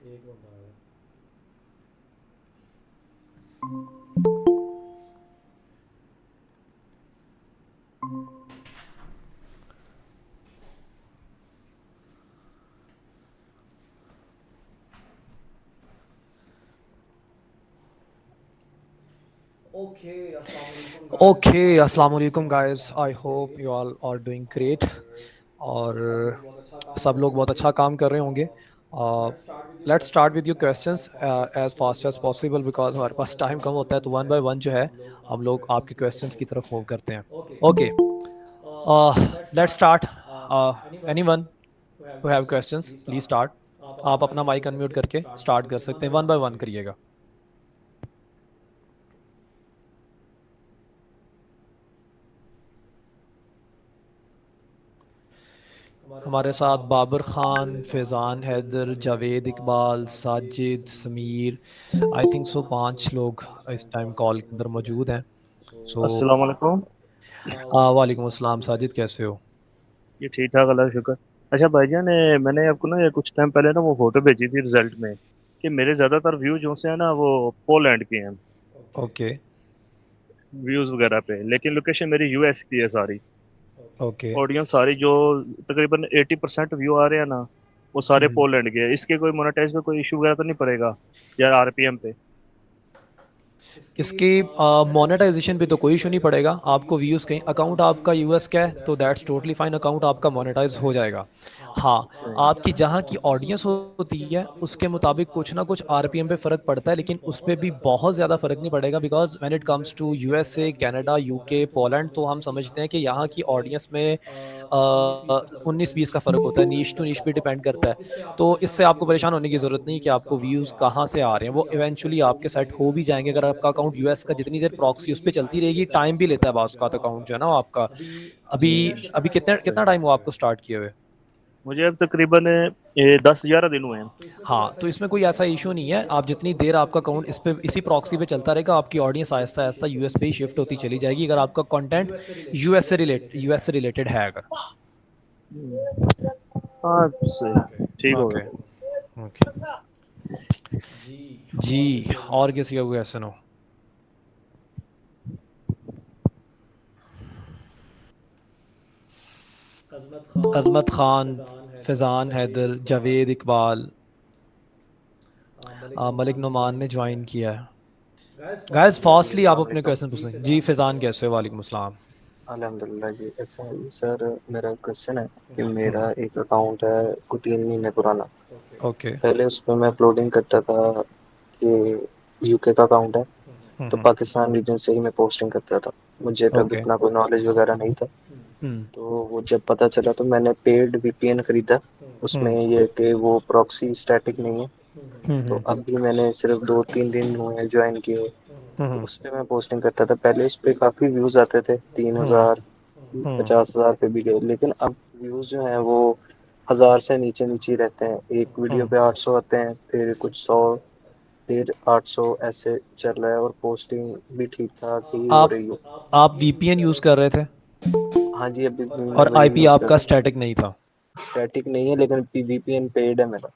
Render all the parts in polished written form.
एक बंदा है। ओके, अस्सलाम वालेकुम guys. Okay, I Assalamu hope alaikum you all guys. Are I doing hope you great. all are doing great और सब लोग और बहुत अच्छा काम सब कर रहे लोग बहुत होंगे। अच्छा काम कर रहे होंगे. Uh, let's start with your let's start questions with your questions as fast as as possible fast as because हमारे possible पास because टाइम हमारे कम होता पास है, तो टाइम वन कम बाय होता है वन तो जो वन है बाय वन जो है हम आपके लोग क्वेश्चंस आपके की तरफ क्वेश्चंस मूव की तरफ करते मूव हैं। करते हैं. Okay, Okay, let's let's start. start. Anyone Anyone who have who have questions questions, please please start. start. आप अपना आप अपना माइक माइक अनम्यूट अनम्यूट करके करके स्टार्ट कर स्टार्ट कर सकते हैं, सकते हैं. One one by by one one करिएगा। करिएगा. हमारे हमारे साथ साथ बाबर बाबर खान, खान, फैज़ान, फैज़ान हैदर, हैदर, जावेद जावेद इकबाल, इकबाल, साजिद, साजिद, समीर, समीर. आई आई थिंक थिंक सो पांच 5 लोग लोग इस इस टाइम टाइम कॉल के कॉल अंदर के अंदर मौजूद हैं। मौजूद हैं. सो सो अस्सलाम वालेकुम। वालेकुम वालेकुम अस्सलाम, अस्सलाम. साजिद साजिद कैसे हो? कैसे हो? ये ठीक ठाक अल्लाह का शुक्र। अच्छा भाईजान, मैंने आपको ना ये कुछ टाइम पहले ना वो फोटो भेजी थी रिजल्ट में कि मेरे ज़्यादातर व्यू जो से है ना वो पोलैंड के हैं, ओके। ओके. व्यूज़ वगैरह पे, लेकिन लोकेशन मेरी यूएस की है सारी। ओके। ओके. ऑडियंस सारी जो तकरीबन 80% व्यू आ रहे हैं ना, वो सारे हम्म. पोलैंड के हैं। इसके कोई मोनेटाइज में कोई इशू वगैरह तो नहीं पड़ेगा या आरपीएम पे? इसकी इसके मोनेटाइजेशन पे मोनेटाइजेशन कोई पे इशू तो नहीं कोई इशू नहीं पड़ेगा, पड़ेगा. आपके आपको व्यूज़ कहीं, व्यूज़ कहीं अकाउंट अकाउंट आपका आपका यूएस यूएस का का है है तो तो that's that's totally totally fine, fine. Account account आपका आपका मोनेटाइज मोनेटाइज हो हो जाएगा। जाएगा. हाँ, हाँ. सही। आपकी आपकी जहाँ की जहाँ की ऑडियंस ऑडियंस होती है होती उसके है मुताबिक उसके कुछ ना कुछ मुताबिक कुछ आरपीएम ना पे कुछ फ़र्क पड़ता आरपीएम है, पे लेकिन फ़र्क पड़ता उसमें है, भी लेकिन बहुत उसमें भी ज़्यादा फ़र्क बहुत पड़ेगा ज़्यादा फ़र्क नहीं बिकॉज पड़ेगा when it because comes when to it comes USA, to Canada, USA, UK, Canada, UK, Poland, तो हम पोलैंड, तो समझते हम हैं कि समझते यहाँ हैं कि की यहाँ की ऑडियंस में ऑडियंस में 19-20 का फ़र्क होता है, 19-20 नीश का टू फ़र्क नीश होता पे है, डिपेंड नीश टू नीश करता पे है। डिपेंड तो करता है. इससे आपको तो परेशान इससे होने की आपको ज़रूरत परेशान नहीं होने कि की आपको ज़रूरत नहीं कि व्यूज़ आपको कहाँ से व्यूज़ आ रहे हैं। कहाँ वो से आ रहे हैं. इवेंचुअली वो आपके इवेंचुअली साइड हो भी आपके साइड जाएंगे, हो अगर भी आपका जाएंगे अगर अकाउंट आपका यूएस पे अकाउंट नहीं भी है, यूएस का जितनी प्रॉक्सी उस देर पे चलती प्रॉक्सी उस पे रहेगी, चलती टाइम भी रहेगी, लेता है टाइम बास भी का लेता है अकाउंट बास जो का है ना वो अकाउंट आपका। जो है ना वो आपका. अभी अभी भाईजान कितना अभी टाइम हुआ आपको कितना सही। स्टार्ट टाइम हुआ किए हुए? आपको स्टार्ट किए हुए? मुझे अब तकरीबन ये 10-11 दिन हुए हैं। हाँ, तो इसमें कोई हाँ, ऐसा तो इसमें इशू कोई नहीं है। ऐसा आप इशू नहीं जितनी है. देर आप आपका जितनी अकाउंट देर इस पे आपका इसी अकाउंट प्रॉक्सी पे इसी चलता रहेगा, प्रॉक्सी पे आपकी चलता ऑडियंस रहेगा, आपकी आहिस्ता आहिस्ता ऑडियंस यूएस आहिस्ता पे ही आहिस्ता शिफ्ट यूएस होती पे ही चली शिफ्ट जाएगी होती अगर चली आपका जाएगी अगर कंटेंट आपका कंटेंट यूएस से रिलेटेड है अगर. हाँ सही। ओके। ठीक हो ओके. गया। ओके. जी, जी. और किसी का कोई और क्वेश्चन? किसी का कोई क्वेश्चन हो? अजमत खान, अजमत खान, फैज़ान हैदर, फैज़ान जावेद हैदर, इकबाल, जावेद इकबाल, मलिक मलिक नुमान ने नुमान ज्वाइन ने किया ज्वाइन है। किया है. गाइस गाइस फास्टली आप फास्टली अपने आप अस्सलाम अपने वालेकुम। क्वेश्चन जी पूछें. जी फैज़ान कैसे फैज़ान हो? कैसे हो? वालेकुम अस्सलाम. अल्हम्दुलिल्लाह जी। अच्छा सर, मेरा क्वेश्चन है कि हम्म. मेरा एक अकाउंट है कुछ 3 महीने पुराना। ओके। ओके. पहले उस पर मैं अपलोडिंग करता था कि यूके का अकाउंट है, तो हम्म. पाकिस्तान रीजन से ही मैं पोस्टिंग करता था। मुझे तब ओके. इतना कोई नॉलेज वगैरह नहीं था। हम्म. तो वो जब पता चला तो मैंने पेड वीपीएन खरीदा। उसमें हम्म. ये है कि वो प्रॉक्सी स्टैटिक नहीं है। तो हम्म. अब भी मैंने सिर्फ 2-3 दिन हुए हैं ज्वाइन किए। तो हम्म. उस पर मैं पोस्टिंग करता था। पहले उस पर काफ़ी व्यूज़ आते थे, तीन हम्म. हजार हम्म. 50,000 पे भी गए, लेकिन अब व्यूज़ जो हैं वो 1,000 से नीचे नीचे ही रहते हैं। एक वीडियो हम्म. पे 800 आते हैं, फिर कुछ 100, फिर 800, ऐसे चल रहा है। और पोस्टिंग भी ठीक ठाक ही हो आप रही है। आप वीपीएन यूज़ कर रहे थे हाँ जी, अभी भी मैं और वही आईपी यूज़ कर आपका रहा स्टैटिक नहीं था. हूँ। स्टैटिक नहीं है, लेकिन वीपीएन पेड है मेरा।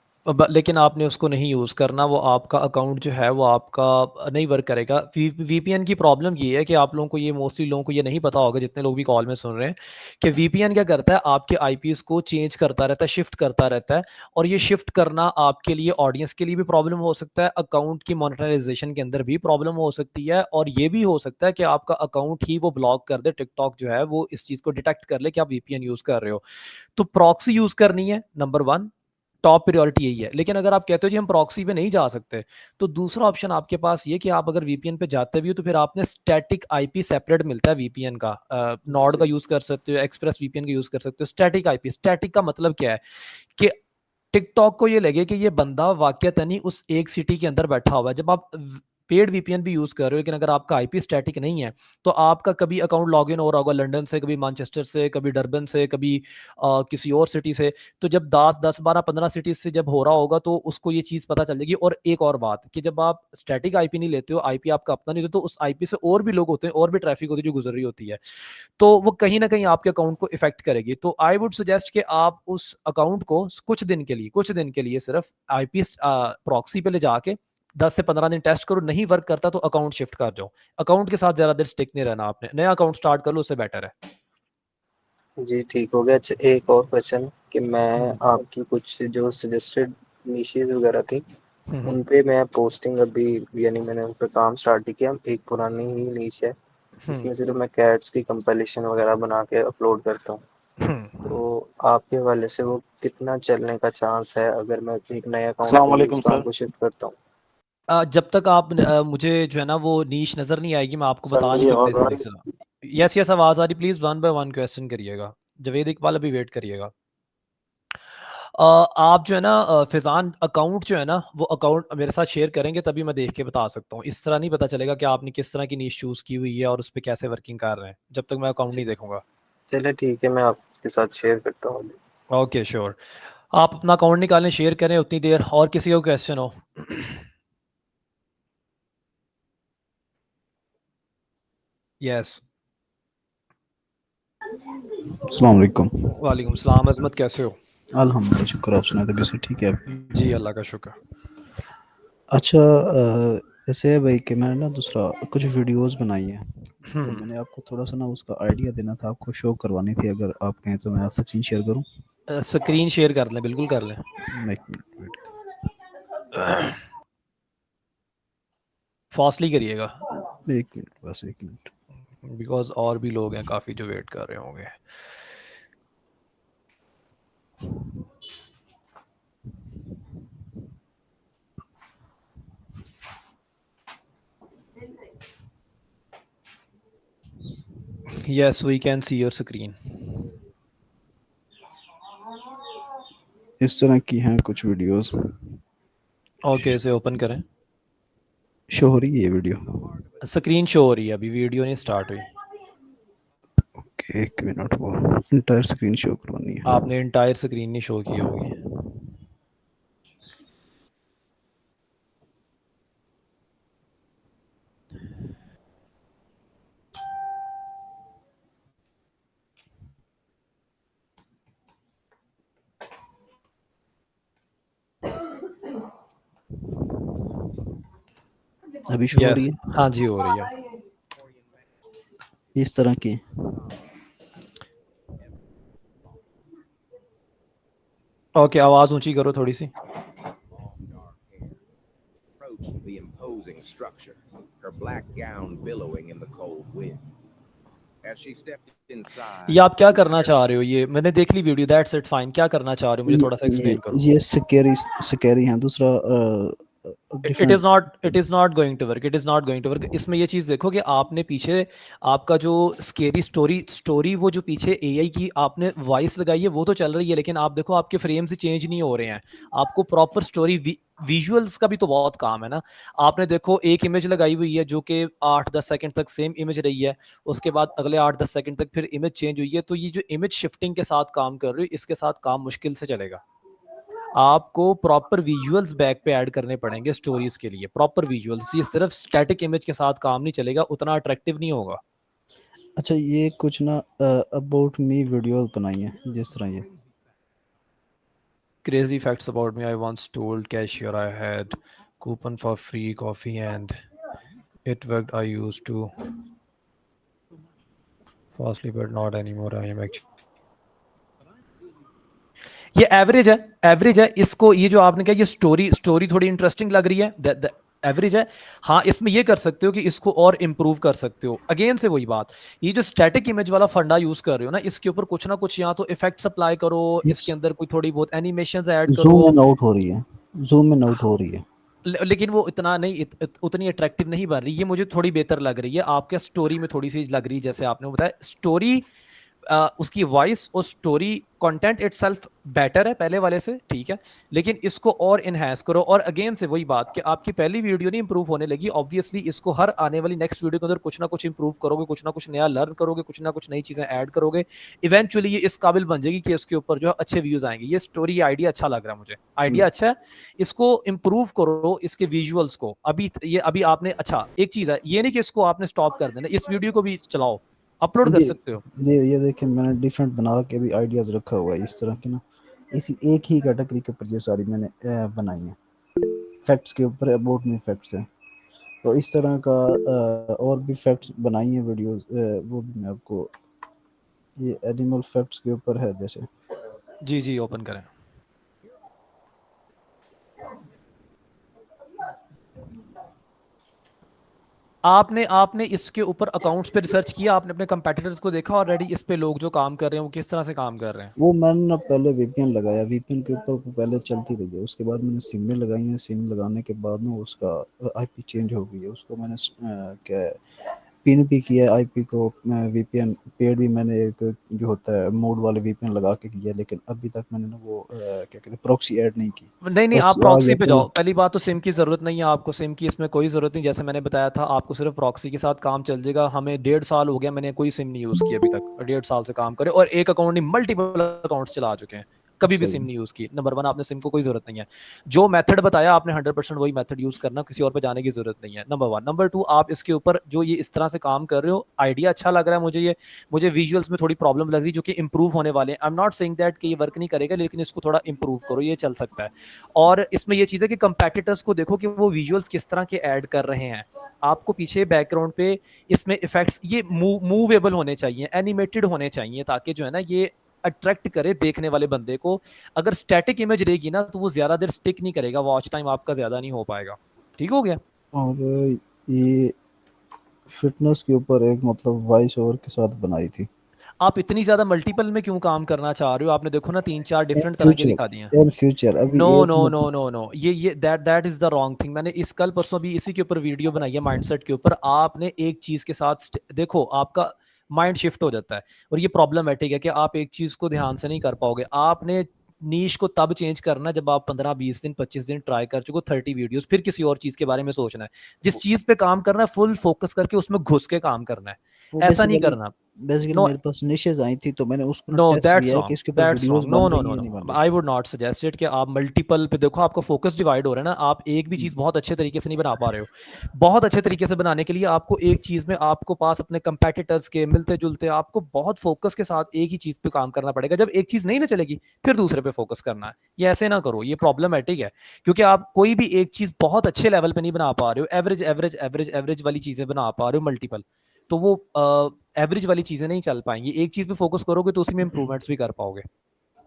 लेकिन आपने उसको नहीं यूज़ करना, वो आपका अकाउंट जो है वो आपका नहीं वर्क करेगा. वीपीएन की प्रॉब्लम ये है कि आप लोगों को ये मोस्टली लोगों को ये नहीं पता होगा जितने लोग भी कॉल में सुन रहे हैं कि वीपीएन क्या करता है, आपके आईपीएस को चेंज करता रहता है, शिफ्ट करता रहता है. और ये शिफ्ट करना आपके लिए ऑडियंस के लिए भी प्रॉब्लम हो सकता है, अकाउंट की मोनेटाइजेशन के अंदर भी प्रॉब्लम हो सकती है, और ये भी हो सकता है कि आपका अकाउंट ही वो ब्लॉक कर दे. टिकटॉक जो है वो इस चीज़ को डिटेक्ट कर ले कि आप वीपीएन यूज़ कर रहे हो. तो प्रॉक्सी यूज़ करनी है नंबर 1, टॉप प्रायोरिटी यही है. लेकिन अगर आप कहते हो जी हम प्रॉक्सी पे नहीं जा सकते, तो दूसरा ऑप्शन आपके पास ये कि आप अगर वीपीएन पे जाते भी हो तो फिर आपने स्टैटिक आईपी सेपरेट मिलता है वीपीएन का. नॉर्ड का जी। यूज़ कर सकते हो, एक्सप्रेस वीपीएन का यूज़ कर सकते हो. स्टैटिक आईपी, स्टैटिक का मतलब क्या है कि टिकटॉक को ये लगे कि ये बंदा वाकई उस एक सिटी के अंदर बैठा हुआ है. जब आप पेड वीपीएन भी यूज़ कर रहे हो, लेकिन अगर आपका आईपी स्टैटिक नहीं है तो आपका कभी अकाउंट लॉगिन हो रहा होगा लंदन से, कभी मैनचेस्टर से, कभी डरबन से, कभी किसी और सिटी से। तो जब 10 12 15 सिटीज से जब हो रहा होगा तो उसको ये चीज़ पता चल जाएगी। और एक और बात कि जब आप स्टैटिक आईपी नहीं लेते हो, आईपी आपका अपना नहीं होता, तो उस आईपी से और भी लोग होते हैं, और भी ट्रैफिक होती है जो गुजर रही होती है, तो वो कहीं ना कहीं आपके अकाउंट को इफेक्ट करेगी। तो आई वुड सजेस्ट कि आप उस अकाउंट को कुछ दिन के लिए सिर्फ आईपी प्रॉक्सी पे ले जाके 10 से 15 दिन टेस्ट करो, नहीं वर्क करता तो अकाउंट शिफ्ट कर जाओ। अकाउंट के साथ ज़्यादा देर स्टिक नहीं रहना, आपने नया अकाउंट स्टार्ट कर लो, उससे बेटर है। जी ठीक हो गया। अच्छा, एक और क्वेश्चन कि मैं हम्म, आपकी कुछ जो सजेस्टेड निशेज वगैरह थी हम्म, उन पे मैं पोस्टिंग अभी, यानी मैंने उन पे काम स्टार्ट किया। एक पुरानी ही नीश है हम्म, जिसमें सिर्फ मैं कैट्स की कंपाइलेशन वगैरह बना के अपलोड करता हूँ। हम्म। तो आपके हवाले से वो कितना चलने का चांस है अगर मैं एक नए अकाउंट अस्सलाम के लिए वालेकुम उस काम सर। को शिफ्ट करता हूँ? जब तक आप मुझे जो है ना वो नीश नज़र नहीं आएगी, मैं आपको सर बता नहीं मेरी सकता आवाज इस आ तरीके रही से। यस यस, आवाज़ आ रही, please one by one question करिएगा। जवेद इकबाल अभी वेट करिएगा। आप जो है ना फिजान अकाउंट जो है ना वो अकाउंट मेरे साथ शेयर करेंगे तभी मैं देख के बता सकता हूँ। इस तरह नहीं पता चलेगा कि आपने किस तरह की नीश चूज़ की हुई है और उस पर कैसे वर्किंग कर रहे हैं जब तक मैं अकाउंट नहीं देखूंगा। चलिए ठीक है, मैं आपके साथ शेयर करता हूँ। ओके श्योर, आप अपना अकाउंट निकालें, शेयर करें उतनी देर। और किसी को क्वेश्चन हो? यस। अस्सलाम वालेकुम। वालेकुम सलाम, अजमत कैसे हो? अल्हम्दुलिल्लाह, शुक्र, आप सुनाए तबीयत से ठीक है आप? जी अल्लाह का शुक्र। अच्छा, ऐसे है भाई कि मैंने ना दूसरा कुछ वीडियोस बनाई हैं, तो मैंने आपको थोड़ा सा ना उसका आइडिया देना था, आपको शो करवानी थी। अगर आप कहें तो मैं स्क्रीन शेयर करूं? स्क्रीन शेयर कर लें, बिल्कुल कर लें। मैं एक मिनट वेट फास्टली करिएगा एक मिनट, बस एक मिनट। बिकॉज और भी लोग हैं काफ़ी जो वेट कर रहे होंगे। Yes, we can see your screen. इस तरह की हैं कुछ वीडियोस। ओके, इसे ओपन करें। शो हो रही है ये वीडियो? स्क्रीन शो हो रही है, अभी वीडियो नहीं स्टार्ट हुई। ओके, एक मिनट, वो इंटायर स्क्रीन शो करवानी है। आपने इंटायर स्क्रीन नहीं शो की होगी। अभी शो हो रही यस, है? हाँ जी हो रही है। इस तरह की। ओके, आवाज़ ऊंची करो थोड़ी सी। Approached the imposing structure, her black gown billowing in the cold wind. As she stepped inside, ये आप क्या करना चाह रहे हो? ये मैंने देख ली वीडियो, दैट्स इट फाइन। क्या करना चाह रहे हो, मुझे थोड़ा सा एक्सप्लेन करो। ये स्कैरी है। दूसरा it is not going to work, it is not going to work. इसमें ये चीज़ देखो कि आपने पीछे आपका जो स्केरी स्टोरी वो जो पीछे एआई की आपने वॉइस लगाई है वो तो चल रही है, लेकिन आप देखो आपके फ्रेम्स चेंज नहीं हो रहे हैं। आपको प्रॉपर स्टोरी विजुअल्स का भी तो बहुत काम है ना। आपने देखो एक इमेज लगाई हुई है जो कि 8-10 सेकंड तक सेम इमेज रही है, उसके बाद अगले 8-10 सेकंड तक फिर इमेज चेंज हुई है। तो ये जो इमेज शिफ्टिंग के साथ काम कर रही है, इसके साथ काम मुश्किल से चलेगा। आपको प्रॉपर विजुअल्स बैक पे ऐड करने पड़ेंगे स्टोरीज के लिए, प्रॉपर विजुअल्स। ये सिर्फ स्टैटिक इमेज के साथ काम नहीं चलेगा, उतना अट्रैक्टिव नहीं होगा। अच्छा, ये कुछ ना अबाउट मी वीडियो बनाई है जिस तरह ये। Crazy facts about me: I once told cashier I had coupon for free coffee and it worked. I used to fastly but not anymore. I am actually ये एवरेज है। इसको ये जो आपने कहा ये स्टोरी थोड़ी इंटरेस्टिंग लग रही है, एवरेज है। हाँ, इसमें ये कर सकते हो कि इसको और इम्प्रूव कर सकते हो। अगेन से वही बात, ये जो स्टैटिक इमेज वाला फंडा यूज कर रहे हो ना, इसके ऊपर कुछ ना कुछ या तो इफेक्ट्स अप्लाई करो, इसके अंदर कोई थोड़ी बहुत एनिमेशंस ऐड करो। जूम इन आउट हो रही है, जूम इन आउट हो रही है। लेकिन वो इतना नहीं, उतनी अट्रैक्टिव नहीं बन रही। ये मुझे थोड़ी बेहतर लग रही है, आपके स्टोरी में थोड़ी सी लग रही है। जैसे आपने बताया स्टोरी उसकी वॉइस और स्टोरी कंटेंट इटसेल्फ बेटर है पहले वाले से, ठीक है, लेकिन इसको और इनहेंस करो। और अगेन से वही बात कि आपकी पहली वीडियो नहीं इंप्रूव होने लगी, ऑब्वियसली इसको हर आने वाली नेक्स्ट वीडियो के अंदर कुछ ना कुछ इंप्रूव करोगे, कुछ ना कुछ नया लर्न करोगे, कुछ ना कुछ नई चीजें ऐड करोगे, इवेंचुअली ये इस काबिल बन जाएगी कि इसके ऊपर जो है अच्छे व्यूज आएंगे। ये स्टोरी आइडिया अच्छा लग रहा है मुझे, आइडिया अच्छा है, इसको इंप्रूव करो, इसके विजुअल्स को। अभी आपने, अच्छा एक चीज है, ये नहीं कि इसको आपने स्टॉप कर देना, इस वीडियो को भी चलाओ, अपलोड कर सकते हो। ये देखिए मैंने डिफरेंट बना के भी आइडियाज रखा हुआ है इस तरह के ना, इसी एक ही कैटेगरी के ऊपर ये सारी मैंने बनाई है, फैक्ट्स के ऊपर, अबाउट मी फैक्ट्स है। तो इस तरह का और भी फैक्ट्स बनाई है वीडियोस, वो भी मैं आपको, ये एनिमल फैक्ट्स के ऊपर है जैसे। जी जी ओपन करें। आपने इसके ऊपर अकाउंट्स पे रिसर्च किया, आपने अपने कंपेटिटर्स को देखा ऑलरेडी, इस पे लोग जो काम कर रहे हैं वो किस तरह से काम कर रहे हैं? वो मैंने ना पहले वीपीएन लगाया, वीपीएन के ऊपर वो पहले चलती रही है, उसके बाद मैंने सिम में लगाई है, सिम लगाने के बाद ना उसका आईपी चेंज हो गई है, उसको मैंने क्या पिन भी किया आईपी को, वीपीएन पेड भी मैंने एक जो होता है मोड वाले वीपीएन लगा के किया, लेकिन अभी तक मैंने ना वो क्या कहते हैं प्रॉक्सी ऐड नहीं की। नहीं आप प्रॉक्सी आ प्रॉक्सी गया पे तो जाओ। पहली बात तो सिम की ज़रूरत नहीं है आपको, सिम की इसमें कोई ज़रूरत नहीं, जैसे मैंने बताया था आपको सिर्फ प्रॉक्सी के साथ काम चल जाएगा। हमें 1.5 साल हो गया, मैंने कोई सिम नहीं यूज़ की अभी तक, 1.5 साल से काम करे, और एक अकाउंट नहीं मल्टीपल अकाउंट्स चला चुके हैं, कभी भी सही सिम है। नहीं यूज़ की। नंबर 1 आपने सिम को कोई ज़रूरत नहीं है, जो मेथड बताया आपने 100% वही मेथड यूज़ करना, किसी और पे जाने की ज़रूरत नहीं है, नंबर 1। नंबर 2 आप इसके ऊपर जो ये इस तरह से काम कर रहे हो, आइडिया अच्छा लग रहा है मुझे, ये मुझे विजुअल्स में थोड़ी प्रॉब्लम लग रही है जो कि इंप्रूव होने वाले हैं। I am not saying that कि ये वर्क नहीं करेगा, लेकिन इसको थोड़ा इंप्रूव करो, ये चल सकता है। और इसमें ये चीज़ है कि कंपेटिटर्स को देखो कि वो विजुअल्स किस तरह के ऐड कर रहे हैं। आपको पीछे बैकग्राउंड पे इसमें इफेक्ट्स ये मूवेबल होने चाहिए, एनिमेटेड होने चाहिए, ताकि जो है ना ये अट्रैक्ट करे देखने वाले बंदे को। अगर स्टैटिक इमेज रहेगी ना तो वो ज्यादा देर स्टिक नहीं करेगा, वॉच टाइम आपका ज्यादा नहीं हो पाएगा। ठीक हो गया? और ये फिटनेस के ऊपर एक मतलब वॉइस ओवर के साथ बनाई थी। आप इतनी ज्यादा मल्टीपल में क्यों काम करना चाह रहे हो? आपने देखो ना 3-4 इन डिफरेंट तरह के दिखा दिए हैं। फ्यूचर, इन फ्यूचर अभी नो एक नो नो मतलब नो नो, ये that is the wrong thing. मैंने इस कल परसों भी इसी के ऊपर वीडियो बनाई है, माइंडसेट के ऊपर। आपने एक चीज के साथ देखो, आपका माइंड शिफ्ट हो जाता है, और ये प्रॉब्लमेटिक है कि आप एक चीज को ध्यान से नहीं कर पाओगे। आपने नीश को तब चेंज करना है जब आप 15-20 दिन 25 दिन ट्राई कर चुको, 30 वीडियोस, फिर किसी और चीज के बारे में सोचना है। जिस चीज पे काम करना है फुल फोकस करके उसमें घुस के काम करना है, वो ऐसा नहीं करना। बेसिकली नो मेरे पास निशेस आई थी, तो मैंने उसको ना नो टेस्ट दैट्स किया है कि रॉन्ग, इसके ऊपर दैट्स वीडियोस रॉन्ग, नो बन नो रही नो है नहीं बन नो, रही। I would not suggest it कि आप मल्टीपल पे देखो। आपका फोकस डिवाइड हो रहा है ना, आप एक भी चीज बहुत अच्छे तरीके से नहीं बना पा रहे हो। बहुत अच्छे तरीके से बनाने के लिए आपको एक चीज में, आपको पास अपने कंपेटिटर्स के मिलते जुलते, आपको बहुत फोकस के साथ एक ही चीज पे काम करना पड़ेगा। जब एक चीज नहीं ना चलेगी फिर दूसरे पे फोकस करना है। ये ऐसे ना करो, ये प्रॉब्लमेटिक है, क्योंकि आप कोई भी एक चीज बहुत अच्छे लेवल पे नहीं बना पा रहे हो, एवरेज एवरेज एवरेज एवरेज वाली चीजें बना पा रहे हो मल्टीपल, तो वो एवरेज वाली चीजें नहीं चल पाएंगी। एक चीज पे फोकस करोगे तो उसी में इंप्रूवमेंट्स भी कर पाओगे।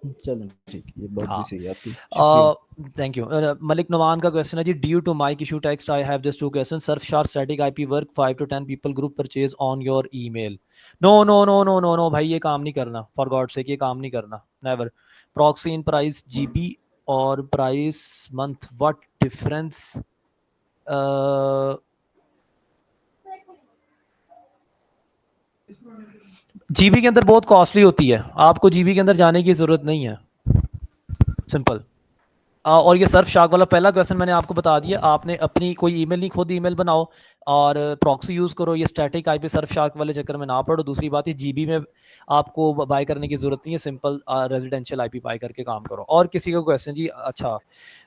चलो ठीक है, ये बात भी हाँ, सही है आपकी, शुक्रिया। Thank you. मलिक नवान का क्वेश्चन है जी, due to mic issue text I have just 2 question. Surfshark static IP work 5 to 10 people group purchase on your email? No no no no no no भाई, ये काम नहीं करना, फॉर गॉड सेक, ये काम नहीं करना, never. Proxy in price GB और price month, what difference? GB के अंदर बहुत कॉस्टली होती है, आपको जीबी के अंदर जाने की जरूरत नहीं है, सिंपल। और ये सर्फ शार्क वाला पहला क्वेश्चन मैंने आपको बता दिया। आपने अपनी कोई ईमेल नहीं, खुद ईमेल बनाओ और प्रॉक्सी यूज़ करो। ये स्टैटिक आईपी सर्फ शार्क वाले चक्कर में ना पड़ो। दूसरी बात, ये जीबी में आपको बाय करने की जरूरत नहीं है, सिंपल रेजिडेंशियल आईपी बाय करके काम करो। और किसी का क्वेश्चन जी? अच्छा,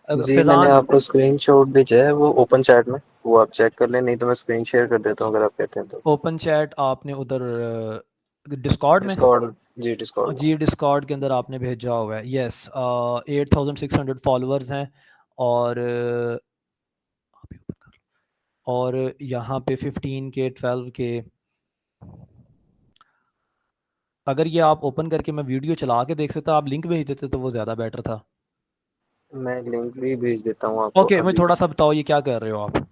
जी मैंने फैजान, आपको स्क्रीनशॉट भेजा है वो ओपन चैट में, वो आप चेक कर लें, नहीं तो मैं स्क्रीन शेयर कर देता हूँ अगर आप कहते हैं तो। ओपन चैट आपने उधर डिस्कॉर्ड में? डिस्कॉर्ड, जी डिस्कॉर्ड में। जी डिस्कॉर्ड के अंदर आपने भेजा हुआ है, यस। 8600 फॉलोअर्स हैं, और आप ही open कर लो। और यहाँ पे 15K 12K। अगर ये आप ओपन करके मैं वीडियो चला के देख सकता, आप लिंक भेज देते तो वो ज़्यादा बेटर था। मैं लिंक भी भेज देता हूँ आपको ओके, मुझे अभी। थोड़ा सा बताओ ये क्या कर रहे हो आप?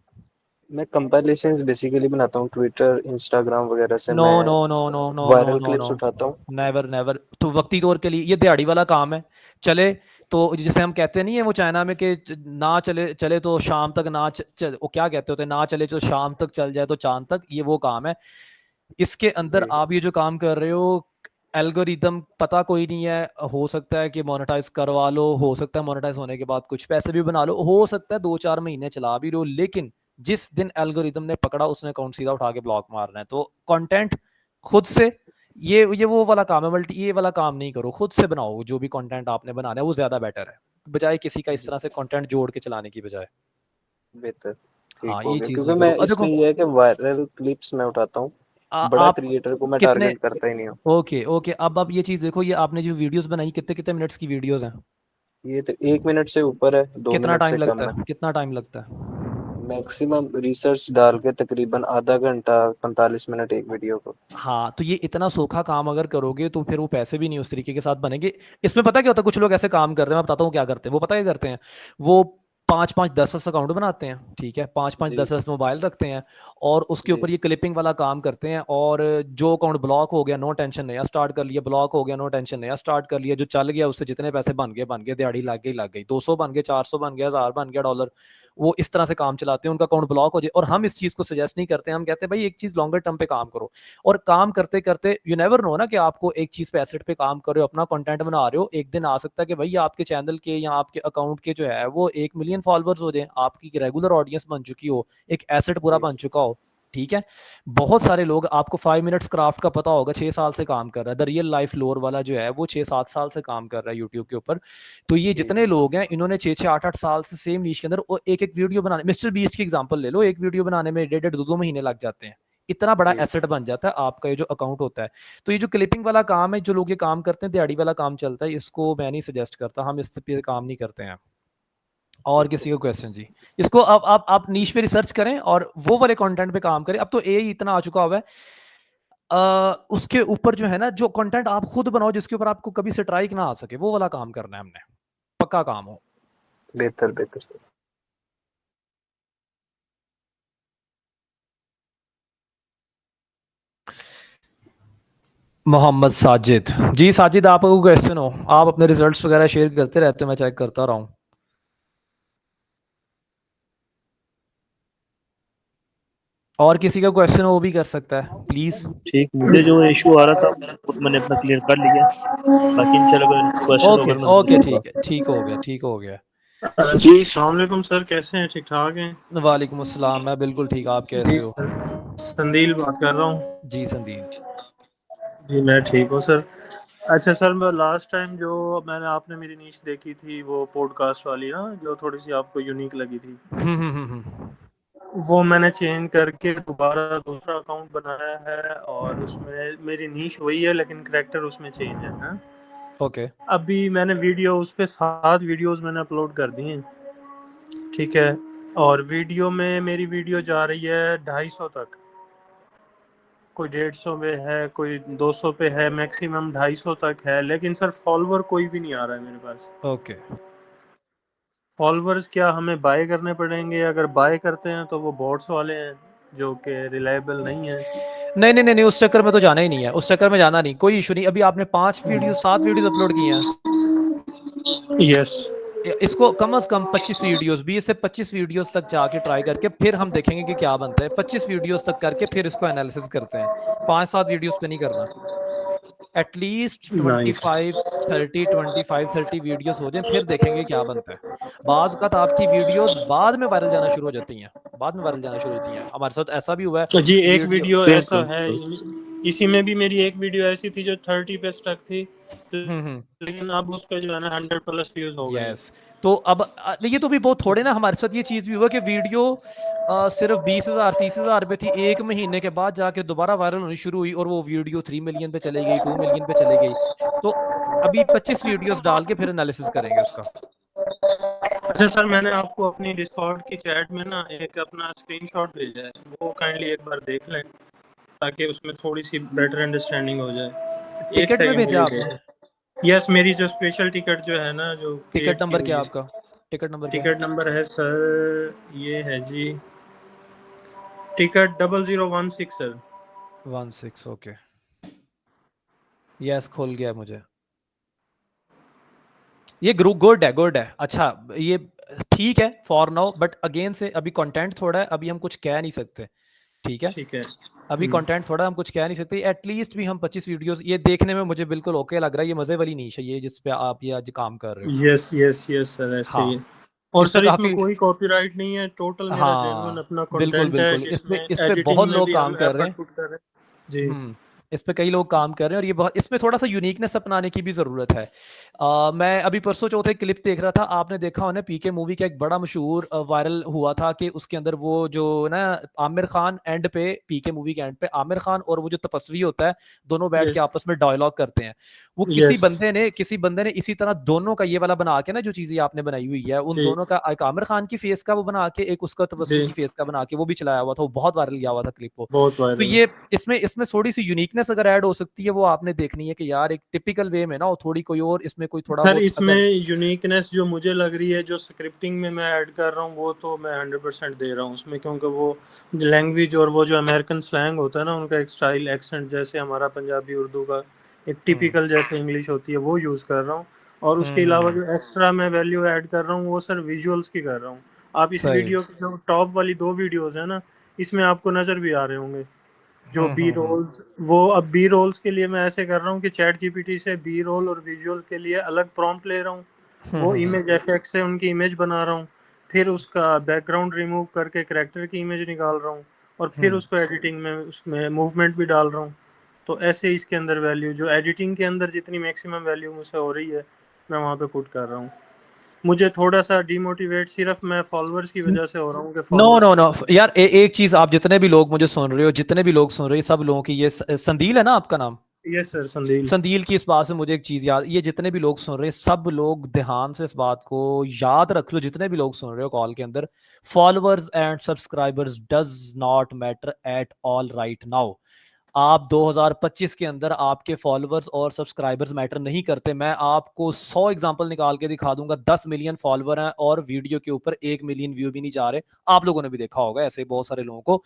मैं कंपाइलेशंस बेसिकली बनाता हूँ, ट्विटर इंस्टाग्राम वगैरह से नो मैं no no no no no viral no no, clips उठाता हूँ। Never never. तो वक्ती तौर के लिए ये दिहाड़ी वाला काम है, चले तो जैसे हम कहते नहीं है वो चाइना में कि ना चले चले तो शाम तक, ना वो क्या कहते होते हैं, ना चले तो शाम तक, चल जाए तो चांद तक, ये वो काम है। इसके अंदर जी आप ये जो काम कर रहे हो, एल्गोरिदम पता कोई नहीं है, हो सकता है कि मोनेटाइज करवा लो, हो सकता है मोनेटाइज होने के बाद कुछ पैसे भी बना लो, हो सकता है 2-4 महीने चला भी लो, लेकिन जिस दिन एल्गोरिदम ने पकड़ा उसने अकाउंट सीधा उठा के ब्लॉक मारना है। तो कंटेंट खुद से ये वो वाला काम है, मल्टी ये वाला काम नहीं करो, खुद से बनाओ जो भी कंटेंट आपने बनाना है वो ज्यादा बेटर है, बजाय किसी का इस तरह से कंटेंट जोड़ के चलाने की बजाय। बेहतर ठीक हाँ हो ये गया, चीज क्योंकि नहीं मैं करो। देखो इसमें ये है कि वायरल क्लिप्स मैं उठाता हूँ, बड़ा आप क्रिएटर को मैं कितने, टारगेट करता ही नहीं हूँ। ओके ओके, अब आप ये चीज देखो, ये आपने जो वीडियोस बनाई कितने कितने मिनट्स की वीडियोस हैं? ये तो 1 मिनट से ऊपर है, 2 मिनट से कम है। कितना टाइम लगता है? मैक्सिमम रिसर्च डाल के तकरीबन आधा घंटा 45 मिनट एक वीडियो को। हाँ तो ये इतना सोखा काम अगर करोगे तो फिर वो पैसे भी नहीं उस तरीके के साथ बनेंगे। इसमें पता क्या होता है, कुछ लोग ऐसे काम करते हैं, मैं बताता हूँ क्या करते हैं वो, पता क्या करते हैं, वो 5-5 10 अकाउंट बनाते हैं, ठीक है, 5-5 जी 10 मोबाइल रखते हैं और उसके जी ऊपर ये क्लिपिंग वाला काम करते हैं, और जो अकाउंट ब्लॉक हो गया नो टेंशन नया स्टार्ट कर लिया, ब्लॉक हो गया नो टेंशन नया स्टार्ट कर लिया, जो चल गया उससे जितने पैसे बन गए, दिहाड़ी लग गई 200 बन गए, 400 बन गया, 1000 बन गया डॉलर, वो इस तरह से काम चलाते हैं, उनका अकाउंट ब्लॉक हो जाए। और हम इस चीज को सजेस्ट नहीं करते, हम कहते हैं भाई एक चीज लॉन्गर टर्म पे काम करो, और काम करते करते यू नेवर नो ना कि आपको एक चीज पे एसेट पे काम कर रहे हो, अपना कंटेंट बना रहे हो, एक दिन आ सकता है कि भाई आपके चैनल के या आपके अकाउंट के जो है वो 1 मिलियन फॉलोअर्स हो जाए, आपकी रेगुलर ऑडियंस बन चुकी हो, एक एसेट पूरा जी बन चुका हो, ठीक है। बहुत सारे लोग, आपको 5 मिनट्स क्राफ्ट का पता होगा, 6 साल से काम कर रहा है, द रियल लाइफ लोर वाला जो है वो 6-7 साल से काम कर रहा है यूट्यूब के ऊपर। तो ये जी जितने लोग हैं इन्होंने 6-6 8-8 साल से सेम नीश के अंदर एक एक वीडियो बनाने, मिस्टर बीस्ट की एग्जांपल ले लो, एक वीडियो बनाने में 1.5-2 महीने लग जाते हैं, इतना बड़ा जी एसेट बन जाता है आपका ये जो अकाउंट होता है। तो ये जो क्लिपिंग वाला काम है, जो लोग ये काम करते हैं, दिहाड़ी वाला काम चलता है, इसको मैं नहीं सजेस्ट करता, हम इस पे काम नहीं करते हैं। और ठीक किसी है। का क्वेश्चन जी? इसको अब आप नीश पे रिसर्च करें और वो वाले कंटेंट पे काम करें। अब तो एआई इतना आ चुका हुआ है, उसके ऊपर जो है ना, जो कंटेंट आप खुद बनाओ जिसके ऊपर आपको कभी स्ट्राइक ना आ सके, वो वाला काम करना है हमने, पक्का काम हो। बेहतर बेहतर सर। मोहम्मद साजिद जी, साजिद आपका कोई क्वेश्चन हो, आप अपने रिजल्ट्स वगैरह शेयर करते रहते हो, मैं चेक करता रहा हूँ। और किसी का क्वेश्चन हो वो भी कर सकता है प्लीज। ठीक, मुझे जो इशू आ रहा था वो तो मैंने अपना क्लियर कर लिया, बाकी इंशाल्लाह अगर क्वेश्चन ओके होगा तो मैं ओके, जरूर दूंगा। ठीक हो गया। जी अस्सलाम वालेकुम सर, कैसे हैं? ठीक ठाक हैं? वालेकुम अस्सलाम, मैं बिल्कुल ठीक, आप जी कैसे हो? सर, संदील बात कर रहा हूँ। जी संदील। जी मैं ठीक हूँ सर। अच्छा सर, मैं लास्ट टाइम जो मैंने आपने मेरी नीश देखी थी वो पॉडकास्ट वाली ना, जो थोड़ी सी आपको यूनिक लगी थी, वो मैंने चेंज करके दोबारा दूसरा अकाउंट बनाया है और उसमें मेरी नीश वही है लेकिन करैक्टर उसमें चेंज है ना? ओके अभी मैंने वीडियो उस पे 7 वीडियोस मैंने अपलोड कर दी हैं, ठीक है, और वीडियो में मेरी वीडियो जा रही है 250 तक, कोई 150 पे है, कोई 200 पे है, मैक्सिमम 250 तक है, लेकिन सर फॉलोवर कोई भी नहीं आ रहा है मेरे पास। ओके। फॉलोवर्स क्या हमें बाय करने पड़ेंगे? अगर बाय करते हैं तो वो बॉट्स वाले हैं जो कि रिलायबल नहीं है। नहीं, उस चक्कर में तो जाना ही नहीं है, उस चक्कर में जाना नहीं, कोई इशू नहीं। अभी आपने 7 वीडियोस अपलोड किए हैं, यस इसको कम से कम 25 वीडियोस, 20 से 25 वीडियोस तक जाके ट्राई करके फिर हम देखेंगे कि क्या बनता है। 25 वीडियोस तक करके फिर इसको एनालिसिस करते हैं, 5-7 वीडियोस पे नहीं करना। एटलीस्ट नाइस 25-30 वीडियोस हो जाए, फिर देखेंगे क्या बनता है। बाज का आपकी वीडियोस बाद में वायरल जाना शुरू हो जाती हैं, हमारे साथ ऐसा भी हुआ है तो जी। कि एक वीडियो, वीडियो ऐसा बिल्कुल है, बिल्कुल। इसी में भी मेरी एक वीडियो ऐसी थी जो 30 पे स्टक थी, हम्म, लेकिन अब उसका जो है ना 100 प्लस व्यूज हो गए हैं। यस। तो अब ये तो भी बहुत थोड़े ना, हमारे साथ ये चीज भी हुआ कि वीडियो सिर्फ 20,000 30,000 पे थी, 1 महीने के बाद जाके दोबारा वायरल होनी शुरू हुई और वो वीडियो 3 मिलियन पे चली गई, 2 मिलियन पे चली गई। तो अभी 25 वीडियोस डाल के फिर एनालिसिस करेंगे उसका। अच्छा सर, मैंने आपको अपनी डिस्कॉर्ड की चैट में ना एक अपना स्क्रीनशॉट भेजा है, वो काइंडली एक बार देख लें ताकि उसमें थोड़ी सी बेटर अंडरस्टैंडिंग हो जाए। एक टिकट में सेकंड भेजा वेट आपने? है। यस, मेरी जो स्पेशल टिकट जो है ना, जो टिकट क्रिएट की नंबर हुई क्या है, आपका? टिकट नंबर क्या है? टिकट नंबर है सर, ये है जी, टिकट 0016 सर। 16, ओके। यस, खोल गया मुझे। ये ग्रुप गुड है। अच्छा, ये ठीक है फॉर नाउ, बट अगेन से अभी कंटेंट थोड़ा है, अभी हम कुछ कह नहीं सकते, ठीक है। ठीक है अभी कंटेंट थोड़ा हम कुछ कह नहीं सकते, एटलीस्ट भी हम 25 वीडियोस, ये देखने में मुझे बिल्कुल ओके लग रहा है, ये मजे वाली नीश है ये जिस पे आप ये आज काम कर रहे हो। यस यस यस सर, ऐसे हाँ, ही। और इस पे सर इसमें काफी, कोई कॉपीराइट नहीं है, टोटल मेरा जेन्युइन हाँ अपना बिल्कुल कंटेंट है, बिल्कुल, जिसमें इस पे बहुत एडिटिंग में लोग भी काम हम कर रहे एफर्ट हैं। पुट कर रहे हैं जी। इस पे कई लोग काम कर रहे हैं और ये बहुत, इसमें थोड़ा सा यूनिकनेस अपनाने की भी ज़रूरत है। मैं अभी परसों चौथे क्लिप देख रहा था, आपने देखा होना पीके मूवी का एक बड़ा मशहूर वायरल हुआ था कि उसके अंदर वो जो ना आमिर खान एंड पे, पीके मूवी के एंड पे आमिर खान और वो जो तपस्वी होता है, दोनों बैठ के यस आपस में डायलॉग करते हैं। वो यस किसी बंदे ने इसी तरह दोनों का ये वाला बना के ना, जो चीज़ें आपने बनाई हुई है उन जी दोनों का, एक आमिर खान की फेस का वो बना के, एक उसका तपस्वी जी, की फेस का बना के वो भी चलाया हुआ था, वो बहुत वायरल गया हुआ था क्लिप वो। बहुत तो वायरल। ये इसमें इसमें थोड़ी सी यूनिकनेस अगर ऐड हो सकती है, वो आपने देखनी है कि यार एक टिपिकल वे में ना, और थोड़ी कोई और इसमें कोई थोड़ा सर बहुत इसमें अगर, यूनिकनेस जो मुझे लग रही है, जो स्क्रिप्टिंग में मैं ऐड कर रहा हूँ, वो तो मैं 100% दे रहा हूँ उसमें, क्योंकि वो लैंग्वेज और वो जो अमेरिकन स्लैंग होता है ना, उनका एक स्टाइल एक्सेंट, जैसे हमारा पंजाबी उर्दू का एक हम्म टिपिकल जैसे इंग्लिश होती है, वो यूज़ कर रहा हूँ। और उसके अलावा हम्म, जो एक्स्ट्रा मैं वैल्यू ऐड कर रहा हूँ, वो सर विजुअल्स की कर रहा हूँ। आप इस सही, वीडियो की जो टॉप वाली 2 वीडियोज़ हैं ना, इसमें आपको नज़र भी आ रहे होंगे जो बी हम्म। रोल्स, वो अब बी रोल्स के लिए मैं ऐसे कर रहा हूँ कि चैट जीपीटी से बी रोल और विजुअल के लिए अलग प्रॉम्प्ट ले रहा हूँ, वो हम्म। इमेज एफएक्स से उनकी इमेज बना रहा हूँ, फिर उसका बैकग्राउंड रिमूव करके करैक्टर की इमेज निकाल रहा हूँ, और फिर हम्म। उसको एडिटिंग में उसमें मूवमेंट भी डाल रहा हूँ। तो ऐसे इसके अंदर वैल्यू जो एडिटिंग के अंदर जितनी मैक्सिमम वैल्यू मुझसे हो रही है, मैं वहाँ पे पुट कर रहा हूँ। मुझे थोड़ा सा डिमोटिवेट सिर्फ मैं फॉलोअर्स की वजह से हो रहा हूँ कि नो फॉलोअर्स नो की। नो यार, एक चीज, आप जितने भी लोग मुझे सुन रहे हो, जितने भी लोग सुन रहे हो, सब लोगों की ये संदील है ना आपका नाम, यस सर, संदील। संदील की इस बात से मुझे एक चीज याद, ये जितने भी लोग सुन रहे हैं, सब लोग ध्यान से इस बात को याद रख लो, जितने भी लोग सुन रहे हो कॉल के अंदर, followers and subscribers does not matter at all right now. आप 2025 के अंदर आपके फॉलोअर्स और सब्सक्राइबर्स मैटर नहीं करते। मैं आपको 100 एग्जांपल निकाल के दिखा दूंगा, 10 मिलियन फॉलोअर हैं और वीडियो के ऊपर 1 मिलियन व्यू भी नहीं जा रहे। आप लोगों ने भी देखा होगा ऐसे बहुत सारे लोगों को।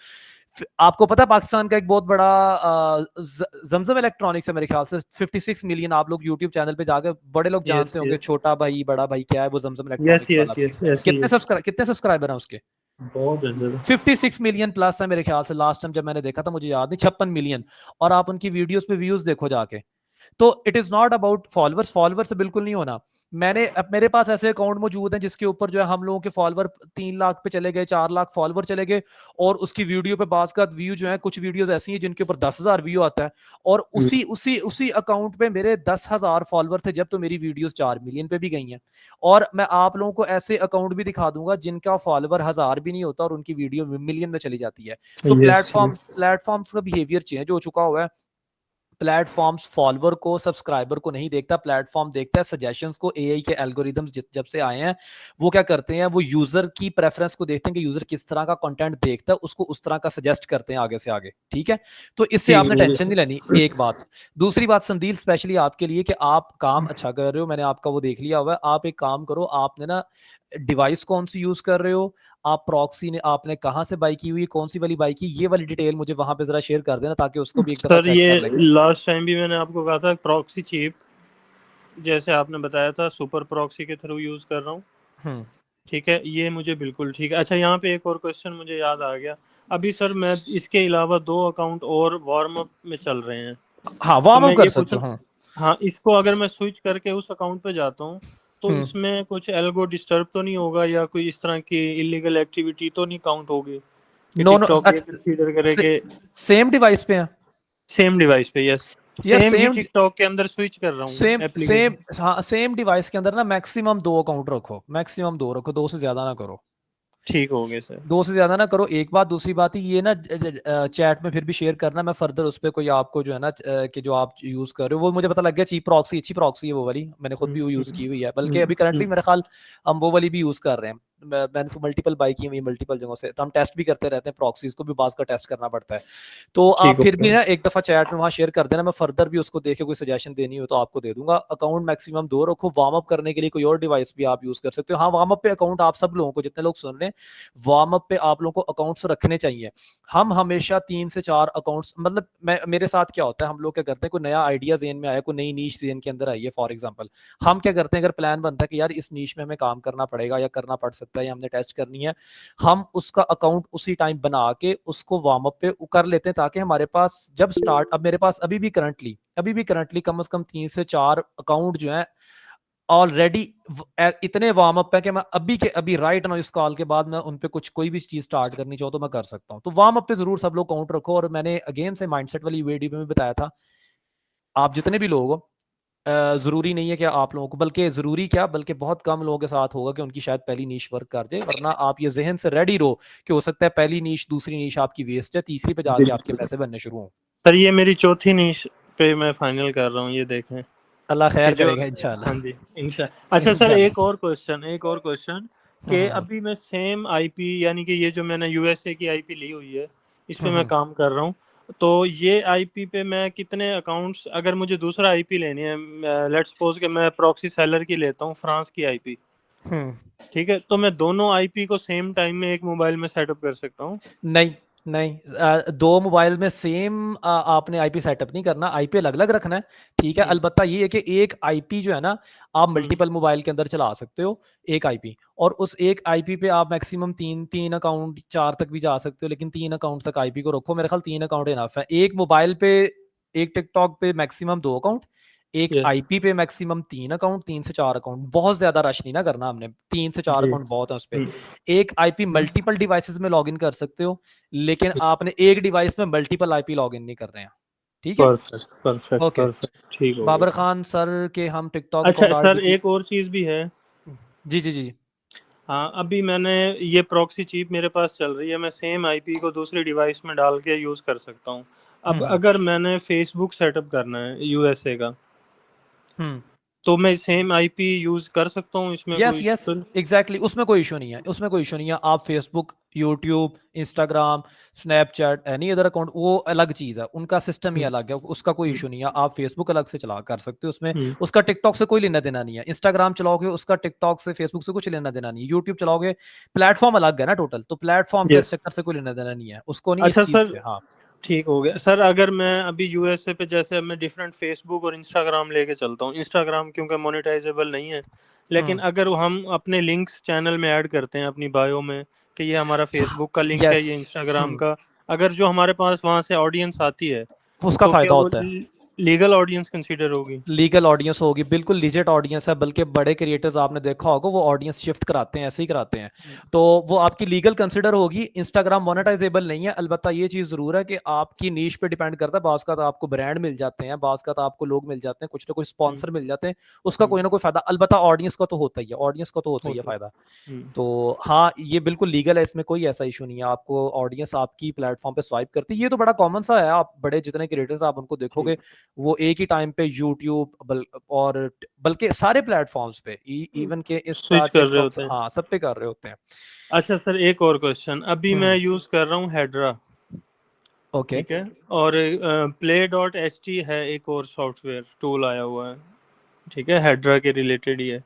आपको पता है पाकिस्तान का एक बहुत बड़ा जमजम इलेक्ट्रॉनिक्स है, मेरे ख्याल से 56 मिलियन, आप लोग यूट्यूब चैनल पे जाकर बड़े लोग यस जानते होंगे, यस छोटा भाई बड़ा भाई क्या है वो, जमजम यस इलेक्ट्रॉनिक्स वाला। यस यस ऐसे ही है। कितने सब्सक्राइबर हैं उसके? बहुत है सर। 56 मिलियन प्लस है मेरे ख्याल से, लास्ट टाइम जब मैंने देखा था, मुझे याद नहीं, 56 मिलियन। और आप उनकी वीडियोस पे व्यूज देखो जाके। तो it is not about followers, follower से बिल्कुल नहीं होना। मैंने अब मेरे पास ऐसे अकाउंट मौजूद हैं जिसके ऊपर जो है हम लोगों के फॉलोअर 3 लाख पे चले गए, 4 लाख फॉलोअर चले गए, और उसकी वीडियो पे बास का व्यू जो है, कुछ वीडियोस ऐसी हैं जिनके ऊपर 10,000 व्यू आता है, और उसी अकाउंट पे मेरे 10,000 फॉलोअर थे जब, तो मेरी वीडियोस 4 मिलियन पे भी गई हैं। और मैं आप लोगों को ऐसे अकाउंट भी दिखा दूंगा जिनका फॉलोअर 1,000 भी नहीं होता और उनकी वीडियो मिलियन में चली जाती है। तो यस यस प्लेटफॉर्म्स का बिहेवियर चेंज हो चुका हुआ है। प्लेटफॉर्म्स फॉलोअर को, सब्सक्राइबर को नहीं देखता, प्लेटफॉर्म देखता है सजेशंस को। एआई के एल्गोरिदम्स जब से आए हैं, वो क्या करते हैं, वो यूजर की प्रेफरेंस को देखते हैं कि यूजर किस तरह का कंटेंट देखता है, उसको उस तरह का सजेस्ट करते हैं आगे से आगे। ठीक है, तो इससे ठीक आपने है टेंशन नहीं लेनी। एक बात, दूसरी बात संदील, स्पेशली आपके लिए कि आप काम अच्छा कर रहे हो, मैंने आपका वो देख लिया हुआ है। आप एक काम करो, आपने ना डिवाइस कौन सी यूज कर रहे हो, आप प्रॉक्सी ने आपने कहाँ से बाई की हुई, कौन सी वाली बाई की, ये वाली डिटेल मुझे वहां पे जरा शेयर कर देना, ताकि उसको भी एक दफा सर। चेक ये कर लेंगे। लास्ट टाइम भी मैंने आपको कहा था, प्रॉक्सी चिप जैसे आपने बताया था, सुपर प्रॉक्सी के थ्रू यूज कर रहा हूँ। हम्म ठीक है, ये मुझे बिल्कुल ठीक है। अच्छा, यहाँ पे एक और क्वेश्चन मुझे याद आ गया अभी सर। मैं इसके अलावा 2 अकाउंट और वार्म अप में चल रहे हैं, हाँ, तो वार्म मैं अप कर ये सकते पूछना, हो, हाँ। हाँ, इसको अगर मैं स्विच करके उस अकाउंट पे जाता हूँ, तो हम्म इसमें कुछ एल्गो डिस्टर्ब तो नहीं होगा, या कोई इस तरह की इलीगल एक्टिविटी तो नहीं काउंट होगी कि नो नो, टिकटॉक ये अच्छा, कंसीडर करे कि सेम डिवाइस पे है सेम डिवाइस पे? यस, यार, सेम ही सेम टिकटॉक के अंदर स्विच कर रहा हूँ सेम सेम एप्लीकेशन। हाँ, सेम डिवाइस के अंदर ना मैक्सिमम 2 अकाउंट रखो, मैक्सिमम 2 रखो, 2 से ज्यादा ना करो। ठीक हो गए सर। 2 से ज्यादा ना करो, एक बात। दूसरी बात ये ना, चैट में फिर भी शेयर करना, मैं फर्दर उस पर कोई आपको जो है ना, कि जो आप यूज कर रहे हो, वो मुझे पता लग गया, चीप प्रॉक्सी, अच्छी प्रॉक्सी है वो वाली, मैंने खुद भी वो यूज की हुई है, बल्कि अभी करंटली मेरे ख्याल हम वो वाली भी यूज कर रहे हैं। मैंने तो मल्टीपल बाई की हुई, मल्टीपल जगहों से, तो हम टेस्ट भी करते रहते हैं, प्रॉक्सीज को भी बाज का टेस्ट करना पड़ता है। तो ठीक आप हो फिर भी गया। ना एक दफा चैट में वहां शेयर कर देना, मैं फर्दर भी उसको देख के कोई सजेशन देनी हो तो आपको दे दूंगा। अकाउंट मैक्सिमम 2 रखो। वार्म अप करने के लिए कोई और डिवाइस भी आप यूज कर सकते हो। हाँ, वार्म अप पे अकाउंट आप सब लोगों को, जितने लोग सुन रहे हैं, वार्म अप पे आप लोगों को अकाउंट्स रखने चाहिए। हम हमेशा 3 से 4 अकाउंट्स, मतलब मेरे साथ क्या होता है, हम लोग क्या करते हैं, कोई नया आइडिया जेन में आया, कोई नई नीश जेन के अंदर आई है फॉर एग्जांपल, हम क्या करते हैं, अगर प्लान बनता है कि यार इस नीश में हमें काम करना पड़ेगा या करना पड़ सकता सकता है, ये हमने टेस्ट करनी है, हम उसका अकाउंट उसी टाइम बना के उसको वार्म अप पे कर लेते हैं, ताकि हमारे पास जब स्टार्ट, अब मेरे पास अभी भी करंटली कम से कम 3 से 4 अकाउंट जो है ऑलरेडी इतने वार्म अप है कि मैं अभी के अभी राइट नाउ इस कॉल के बाद मैं उन पे कुछ कोई भी चीज स्टार्ट करनी चाहूँ तो मैं कर सकता हूँ। तो वार्म अप पे जरूर सब लोग काउंट रखो। और मैंने अगेन से माइंडसेट वाली वीडियो में भी बताया था, आप जितने भी लोग हो, जरूरी नहीं है कि आप लोगों को, बल्कि जरूरी क्या, बल्कि बहुत कम लोगों के साथ होगा कि उनकी शायद पहली नीश वर्क कर जाए, वरना आप ये जहन से रेडी रहो कि हो सकता है पहली नीश दूसरी नीश आपकी वेस्ट है, तीसरी पे जाके आपके पैसे बनने शुरू हों। सर ये मेरी चौथी नीश पे मैं फाइनल कर रहा हूँ, ये देखें अल्लाह कि खैर जो करेगा इंशाल्लाह। हाँ जी इंशाल्लाह। अच्छा सर एक और क्वेश्चन कि हाँ, अभी मैं सेम आईपी यानी कि ये जो मैंने यूएसए की आईपी ली हुई है इस पे मैं हाँ, काम कर रहा हूँ, तो ये आईपी पे मैं कितने अकाउंट्स, अगर मुझे दूसरा आईपी लेनी है, लेट्स सपोज कि मैं प्रॉक्सी सेलर की लेता हूँ, फ्रांस की आईपी, ठीक है, तो मैं दोनों आईपी को सेम टाइम में एक मोबाइल में सेटअप कर सकता हूँ? नहीं नहीं, दो मोबाइल में सेम आपने आईपी सेटअप नहीं करना, आईपी अलग अलग रखना है, ठीक है। अलबत्ता ये है कि एक आईपी जो है ना, आप मल्टीपल मोबाइल के अंदर चला सकते हो एक आईपी, और उस एक आईपी पे आप मैक्सिमम तीन अकाउंट, 4 तक भी जा सकते हो, लेकिन 3 अकाउंट तक आईपी को रखो। मेरे ख्याल 3 अकाउंट इनफ है एक मोबाइल पे, एक टिकटॉक पे मैक्सिमम 2 अकाउंट, एक यस आईपी पे मैक्सिमम 3 अकाउंट, 3 से 4 अकाउंट, बहुत ज्यादा रश नहीं ना करना हमने, 3 से 4 जी अकाउंट बहुत है उस पे। एक आईपी मल्टीपल डिवाइसेस में लॉगिन कर सकते हो, लेकिन आपने एक डिवाइस में मल्टीपल आईपी लॉगिन नहीं कर रहे हैं, ठीक है। ओके, परफेक्ट ठीक हो गया बाबर सर। खान सर के हम टिकटॉक अच्छा अकाउंट सर RDP। एक और चीज़ भी है, जी जी जी। हाँ अभी मैंने ये प्रॉक्सी चिप मेरे पास चल रही है, मैं सेम आईपी को दूसरी डिवाइस में डाल के यूज़ कर सकता हूँ। अब अगर मैंने फेसबुक सेटअप करना है यूएसए का, हम्म, तो मैं सेम आईपी यूज़ कर सकता हूँ, इसमें यस कोई इशू यस तो नहीं? एग्जैक्टली, उसमें कोई इशू नहीं है, आप Facebook, YouTube, Instagram, Snapchat, any other account, वो अलग चीज़ है, उनका सिस्टम ही अलग है, उसका कोई इशू नहीं है। आप फेसबुक अलग से चला कर सकते हो, उसमें हम्म, उसका टिकटॉक से कोई लेना देना नहीं है। इंस्टाग्राम चलाओगे, उसका टिकटॉक से, फेसबुक से कुछ लेना देना नहीं है। यूट्यूब चलाओगे, प्लेटफॉर्म अलग है ना टोटल, तो प्लेटफॉर्म का इस यस। चक्कर से कोई लेना देना नहीं है, उसको नहीं इस अच्छा चीज़ सर से। हाँ, ठीक हो गया सर। अगर मैं अभी यूएसए पे, जैसे मैं डिफरेंट फेसबुक और इंस्टाग्राम लेके चलता हूँ, इंस्टाग्राम क्योंकि मोनेटाइजेबल नहीं है, लेकिन अगर हम अपने लिंक्स चैनल में ऐड करते हैं अपनी बायो में कि ये हमारा फेसबुक का लिंक है, यस, ये इंस्टाग्राम का, अगर जो हमारे पास वहाँ से ऑडियंस आती है उसका तो क्या फायदा वो होता है, लीगल ऑडियंस कंसीडर होगी? लीगल ऑडियंस होगी, बिल्कुल लीजिट ऑडियंस है, बल्कि बड़े क्रिएटर्स आपने देखा होगा वो ऑडियंस शिफ्ट कराते हैं, ऐसे ही कराते हैं, तो वो आपकी लीगल कंसिडर होगी। इंस्टाग्राम मोनेटाइजेबल नहीं है, अलबत्ता ये चीज़ ज़रूर है कि आपकी नीश पे डिपेंड करता है, बाज़ का तो आपको ब्रांड मिल जाते हैं, बाज़ का तो आपको लोग मिल जाते हैं, कुछ ना कुछ स्पॉन्सर मिल जाते हैं, उसका कोई ना कोई फायदा, अलबत्ता ऑडियंस का तो होता ही है, होता फायदा। है। तो हाँ, ये बिल्कुल लीगल है, इसमें कोई ऐसा इशू नहीं है, आपको ऑडियंस आपकी प्लेटफॉर्म पे स्वाइप करती है, ये तो बड़ा कॉमन सा है, आप बड़े जितने क्रिएटर्स आप उनको देखोगे वो एक ही टाइम पे यूट्यूब और बल्कि सारे प्लेटफॉर्म्स पे, इवन के इंस्टा, स्विच कर रहे टिकटॉक, होते हैं। हाँ सब पे कर रहे होते हैं। अच्छा सर एक और क्वेश्चन, अभी मैं यूज़ कर रहा हूँ हेड्रा, ओके, ठीक है, और play.ht है एक और सॉफ्टवेयर टूल आया हुआ है, ठीक है, हेड्रा के रिलेटेड ही है,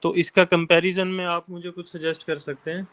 तो इसका कंपैरिजन में आप मुझे कुछ सजेस्ट कर सकते हैं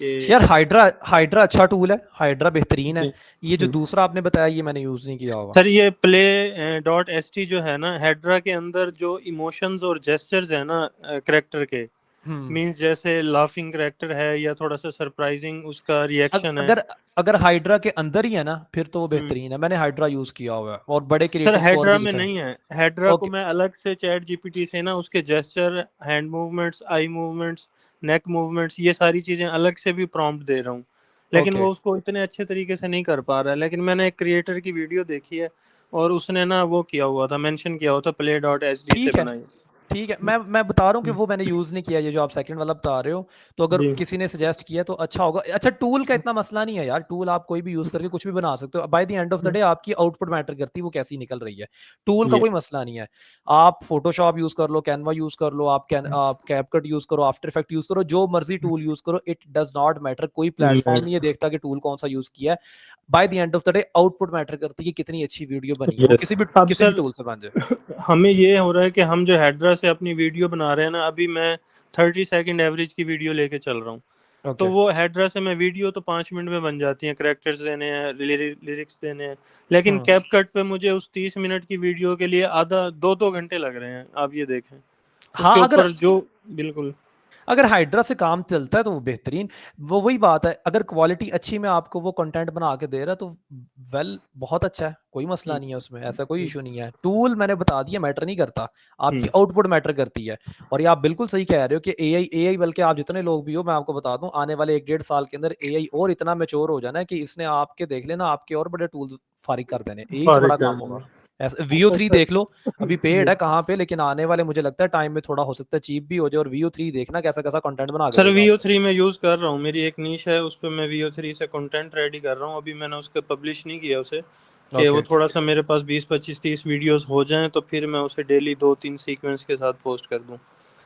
कि यार हाइड्रा अच्छा टूल है, हाइड्रा बेहतरीन है। जी ये जो दूसरा आपने बताया ये मैंने यूज नहीं किया होगा। सर ये play.ht जो है ना, हेड्रा के अंदर जो इमोशंस और जेस्चर्स है ना करेक्टर के, मींस जैसे लाफिंग करेक्टर है या थोड़ा सा सरप्राइजिंग उसका रिएक्शन है। अगर अगर हाइड्रा के अंदर ही है ना, फिर तो वो हम्म। बेहतरीन है, मैंने हाइड्रा यूज किया हुआ है और बड़े सर क्रिएटर्स को और हेड्रा भी में दिखा है। नहीं है, हेड्रा को ओके, मैं अलग से चैट जीपीटी से ना उसके gesture, hand movements, eye movements, neck movements, ये सारी चीजें अलग से भी प्रॉम्प्ट दे रहा हूँ, लेकिन ओके, वो उसको इतने अच्छे तरीके से नहीं कर पा रहा है। लेकिन मैंने एक क्रिएटर की वीडियो देखी है और उसने ना वो किया हुआ था, मेंशन किया हुआ था play.hd से ठीक है, बनाई। ठीक है, मैं बता रहा हूँ कि वो मैंने यूज नहीं किया, ये जो आप सेकंड वाला बता रहे हो, तो अगर जी किसी ने सजेस्ट किया तो अच्छा होगा। अच्छा, टूल का इतना मसला नहीं है यार, टूल आप कोई भी यूज करके कुछ भी बना सकते हो, by the end of the day आपकी आउटपुट मैटर करती है, वो कैसी निकल रही है, टूल का ये कोई मसला नहीं है। आप फोटोशॉप यूज कर लो, कैनवा यूज कर लो, आप कैपकट यूज करो, आफ्टर इफेक्ट यूज करो, जो मर्जी टूल यूज करो, इट डज नॉट मैटर, कोई प्लेटफॉर्म नहीं है देखता कि टूल कौन सा यूज किया है। By the end of the day output matter करती है, कितनी अच्छी वीडियो बनी है, वो यस। अब किसी भी सर टूल से बन जाए। हमें ये हो रहा है कि हम जो हेड्रा से अपनी वीडियो बना रहे हैं ना, अभी मैं 30 सेकंड एवरेज की वीडियो लेके चल रहा हूँ, तो ओके, वो हेड्रा से मैं वीडियो तो 5 मिनट में बन जाती है, करेक्टर्स देने हैं, लिरिक्स देने हैं, लेकिन कैपकट पे मुझे उस 30 मिनट की वीडियो के लिए आधा 2-2 घंटे लग रहे हैं, आप ये देखें हाँ उसके अगर ऊपर जो बिल्कुल अगर हाइड्रा से काम चलता है तो वो बेहतरीन, वो वही बात है, अगर क्वालिटी अच्छी में आपको वो कंटेंट बना के दे रहा है तो वेल बहुत अच्छा है, कोई मसला नहीं है उसमें, ऐसा कोई इशू नहीं है। टूल मैंने बता दिया मैटर नहीं करता, आपकी आउटपुट मैटर करती है। और ये आप बिल्कुल सही कह रहे हो कि एआई बल्कि आप जितने लोग भी हो, मैं आपको बता दूं आने वाले 1-1.5 साल के अंदर एआई और इतना मैच्योर हो जाना है कि इसने आपके देख लेना आपके और बड़े टूल्स फारिग कर देने, यही से फारिग बड़ा कर काम देंगे। होगा। ऐसा अच्छा VO3 सर देख लो, अभी पेड जी है कहाँ पे, लेकिन आने वाले मुझे लगता है टाइम में थोड़ा हो सकता है चीप भी हो जाए। और VO3 देखना कैसा कैसा कंटेंट बना के सर देगा आपको। VO3 मैं यूज़ कर रहा हूँ, मेरी एक नीश है उस पर मैं VO3 से कंटेंट रेडी कर रहा हूँ। अभी मैंने उसके पब्लिश नहीं किया उसे, कि वो ओके, थोड़ा सा मेरे पास 20-25-30 वीडियोस हो जाएं तो फिर मैं उसे डेली 2-3 सीक्वेंस के साथ पोस्ट कर दूं।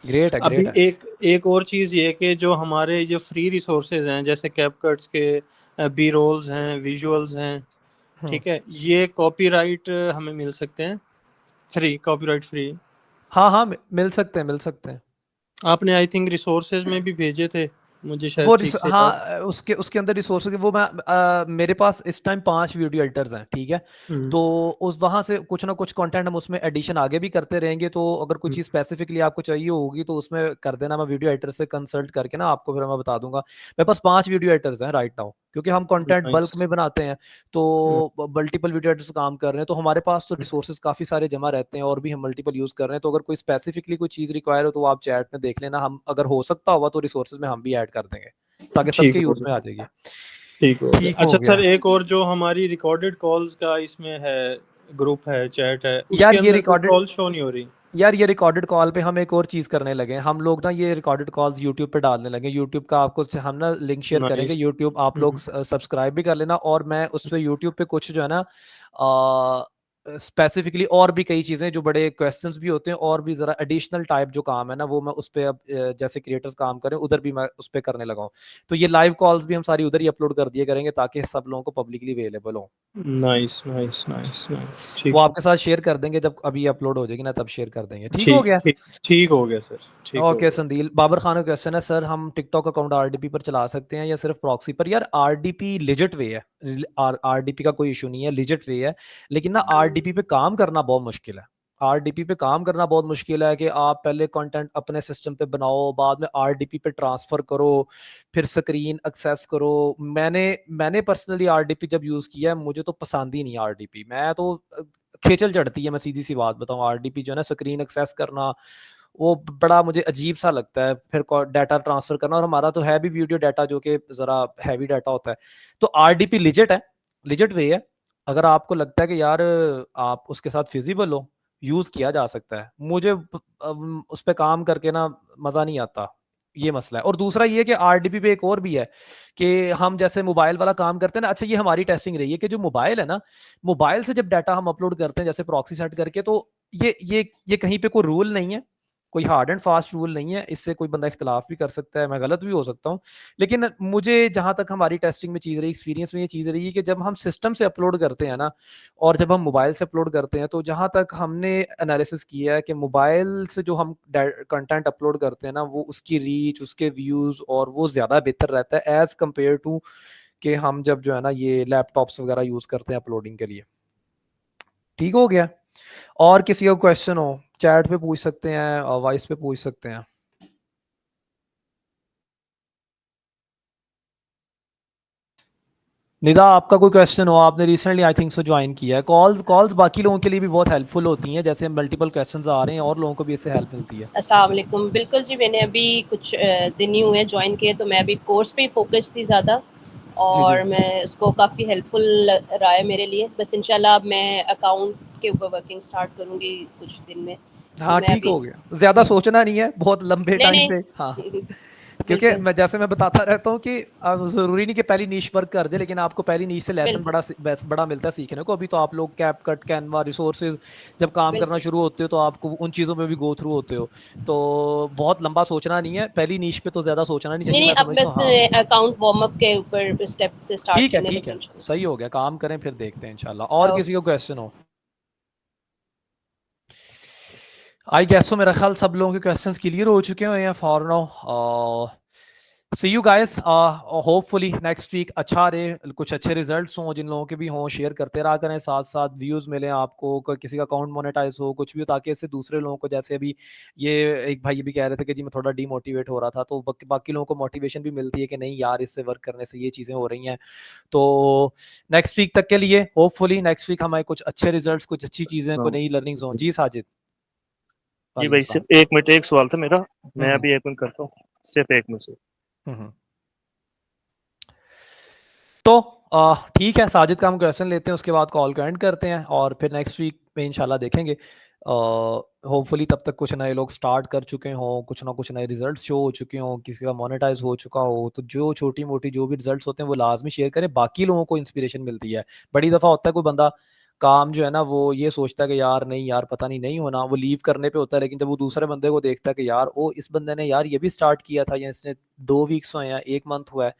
ग्रेट है, ग्रेट अभी है। एक एक और चीज़ ये कि जो हमारे ये फ्री रिसोर्सेज हैं जैसे कैपकट्स के बी रोल्स हैं, विजुअल्स हैं, हम्म, ठीक है, ये कॉपीराइट हमें मिल सकते हैं फ्री, कॉपीराइट फ्री। हाँ हाँ, मिल सकते हैं, मिल सकते हैं। आपने आई थिंक रिसोर्सेज में भी भेजे थे, मुझे शायद वो ठीक से याद। हाँ, उसके उसके अंदर रिसोर्स वो मैं मेरे पास इस टाइम 5 वीडियो एडिटर्स हैं, ठीक है। हम्म, तो उस वहां से कुछ ना कुछ कंटेंट हम उसमें एडिशन आगे भी करते रहेंगे, तो अगर कोई हम्म, चीज़ स्पेसिफिकली आपको चाहिए होगी तो उसमें कर देना, मैं वीडियो एडिटर से कंसल्ट करके ना आपको फिर मैं बता दूंगा। मेरे पास 5 वीडियो एडिटर्स हैं राइट नाउ, क्योंकि हम कंटेंट बल्क नाइस। में बनाते हैं, तो मल्टीपल वीडियो एडिटर्स काम कर रहे हैं, तो हमारे पास तो रिसोर्सेज काफ़ी सारे जमा रहते हैं और भी हम मल्टीपल यूज़ कर रहे हैं। तो अगर कोई स्पेसिफिकली कोई चीज़ रिक्वायर हो तो आप चैट में देख लेना, हम अगर हो सकता होगा तो रिसोर्सेज में हम भी ऐड कर देंगे ताकि ठीक सबके हो यूज में गया, आ जाएगी। ठीक हो गया। ठीक हो अच्छा गया। सर एक और जो हमारी रिकॉर्डेड कॉल्स का इसमें है, ग्रुप है, चैट है, यार उसके ये अंदर कोई रिकॉर्डेड कॉल शो नहीं हो रही। यार ये रिकॉर्डेड कॉल पे हम एक और चीज करने लगे हैं, हम लोग ना ये रिकॉर्डेड कॉल्स यूट्यूब पे डालने लगे। यूट्यूब का आपको हम ना लिंक शेयर करेंगे, नाइस। यूट्यूब आप लोग सब्सक्राइब भी कर लेना, और मैं उस पे यूट्यूब पे कुछ जो है ना स्पेसिफिकली और भी कई चीजें जो बड़े क्वेश्चंस भी होते हैं और भी जरा एडिशनल टाइप जो काम है ना, वो मैं उस पे अब जैसे क्रिएटर्स काम करें उधर भी मैं उस पे करने लगा हूँ। तो ये लाइव कॉल्स भी हम सारी उधर ही अपलोड कर दिए करेंगे ताकि सब लोगों को पब्लिकली अवेलेबल हो। नाइस नाइस नाइस नाइस, वो ठीक है, आपके साथ शेयर कर देंगे जब अभी अपलोड हो जाएगी ना, तब शेयर कर देंगे। ठीक हो ठीक गया। ठीक ठीक हो गया सर, ठीक हो ओके गया। संदील, बाबर खान का क्वेश्चन है, सर हम टिकटॉक अकाउंट आरडीपी पर चला सकते हैं या सिर्फ प्रॉक्सी पर? यार आरडीपी लिजिट वे है, आरडीपी का कोई इशू नहीं है, लिजिट वे है। लेकिन ना आरडीपी पे काम करना बहुत मुश्किल है। आरडीपी पे काम करना बहुत मुश्किल है कि आप पहले कंटेंट अपने सिस्टम पे बनाओ, बाद में आरडीपी पे ट्रांसफर करो, फिर स्क्रीन एक्सेस करो। मैंने पर्सनली आरडीपी जब यूज किया है मुझे तो पसंद ही नहीं आरडीपी। मैं तो खेचल चढ़ती है, मैं सीधी सी बात बताऊं, आरडीपी जो है ना स्क्रीन एक्सेस करना वो बड़ा मुझे अजीब सा लगता है, फिर डाटा ट्रांसफर करना, और हमारा तो है भी वीडियो डाटा जो कि जरा हैवी डाटा होता है। तो आरडीपी लिजिट है, लिजिट वे है। अगर आपको लगता है कि यार आप उसके साथ फिजिबल हो, यूज किया जा सकता है। मुझे उस पर काम करके ना मजा नहीं आता, ये मसला है। और दूसरा ये कि आरडीपी पे एक और भी है कि हम जैसे मोबाइल वाला काम करते हैं ना, अच्छा ये हमारी टेस्टिंग रही है कि जो मोबाइल है ना, मोबाइल से जब डाटा हम अपलोड करते हैं जैसे प्रॉक्सी सेट करके, तो ये कहीं पे कोई रूल नहीं है, कोई हार्ड एंड फास्ट रूल नहीं है, इससे कोई बंदा इख्तलाफ भी कर सकता है, मैं गलत भी हो सकता हूँ। लेकिन मुझे जहां तक हमारी टेस्टिंग में चीज रही, एक्सपीरियंस में ये चीज रही है कि जब हम सिस्टम से अपलोड करते हैं ना और जब हम मोबाइल से अपलोड करते हैं, तो जहां तक हमने एनालिसिस किया है कि मोबाइल से जो हम कंटेंट अपलोड करते हैं ना, वो उसकी रीच, उसके व्यूज और वो ज्यादा बेहतर रहता है एज कम्पेयर टू कि हम जब जो है ना ये लैपटॉप्स वगैरह यूज करते हैं अपलोडिंग के लिए। ठीक हो गया। और किसी का क्वेश्चन हो चैट पे पूछ सकते हैं और वॉइस पे पूछ सकते हैं। निदा आपका कोई क्वेश्चन हो, आपने recently I think so join किया है। कॉल्स बाकी लोगों के लिए भी बहुत हेल्पफुल होती हैं, जैसे मल्टीपल क्वेश्चंस आ रहे हैं और लोगों को भी इससे हेल्प मिलती है। अस्सलाम वालेकुम। बिल्कुल जी, मैंने अभी कुछ दिन ही हुए ज्वाइन किए, तो मैं अभी कोर्स पे फोकस थी ज़्यादा, जी जी, और मैं उसको काफ़ी हेल्पफुल रहा है मेरे लिए। बस इंशाल्लाह अब मैं अकाउंट के ऊपर वर्किंग स्टार्ट करूँगी कुछ दिन में। तो हाँ मैं ठीक अभी हो गया, ज्यादा सोचना नहीं है बहुत लंबे नहीं टाइम पे। नहीं हाँ, क्योंकि बिल्कुल मैं बताता रहता हूँ कि जरूरी नहीं कि पहली नीश वर्क कर दे, लेकिन आपको पहली नीश से लेसन बिल्कुल बड़ा मिलता है सीखने को। अभी तो आप लोग कैप कट, कैनवा, रिसोर्सेज जब काम करना बिल्कुल शुरू होते हो तो आपको उन चीज़ों में भी गो थ्रू होते हो, तो बहुत लंबा सोचना नहीं है, पहली नीश पे तो ज्यादा सोचना नहीं नहीं चाहिए, नहीं, मैं अब समझता बस हूँ। हाँ मैं अकाउंट वार्म अप के ऊपर स्टेप से स्टार्ट ठीक है, करने ठीक लगी है, इंशाल्लाह। सही हो गया, काम करें फिर देखते हैं इंशाल्लाह। और किसी को क्वेश्चन हो? आई गेस सो, मेरा ख्याल सब लोगों के क्वेश्चंस क्लियर हो चुके हैं या for now. See you guys, hopefully next week अच्छा रहे, कुछ अच्छे रिजल्ट्स हों, जिन लोगों के भी हों शेयर करते रहा करें, साथ साथ व्यूज़ मिलें आपको, किसी का अकाउंट मोनेटाइज हो, कुछ भी हो, ताकि इससे दूसरे लोगों को, जैसे अभी ये एक भाई ये भी कह रहे थे कि जी मैं थोड़ा डीमोटिवेट हो रहा था, तो बाकी लोगों को मोटिवेशन भी मिलती है कि नहीं यार इससे वर्क करने से ये चीज़ें हो रही हैं। तो नेक्स्ट वीक तक के लिए होपफुली नेक्स्ट वीक हमारे कुछ अच्छे रिजल्ट्स, कुछ अच्छी चीज़ें, कोई नई लर्निंग्स हों। जी साजिद। जी भाई सिर्फ 1 मिनट, एक सवाल था मेरा, मैं अभी 1 मिनट करता हूँ, सिर्फ 1 मिनट से। तो ठीक है, साजिद का हम क्वेश्चन लेते हैं, उसके बाद कॉल को एंड करते हैं और फिर नेक्स्ट वीक में इंशाल्लाह देखेंगे। होपफुली तब तक कुछ नए लोग स्टार्ट कर चुके हों, कुछ ना कुछ नए रिजल्ट्स शो हो चुके हों, किसी का मोनेटाइज हो चुका हो, तो जो छोटी मोटी जो भी रिजल्ट्स होते हैं वो लाजमी शेयर करें, बाकी लोगों को इंस्पिरेशन मिलती है। बड़ी दफ़ा होता है कोई बंदा काम जो है ना वो ये सोचता है कि यार नहीं यार पता नहीं होना, वो लीव करने पे होता है, लेकिन जब वो दूसरे बंदे को देखता है कि यार ओ इस बंदे ने यार ये भी स्टार्ट किया था, या इसने 2 वीक्स हुए हैं, 1 मंथ हुआ है,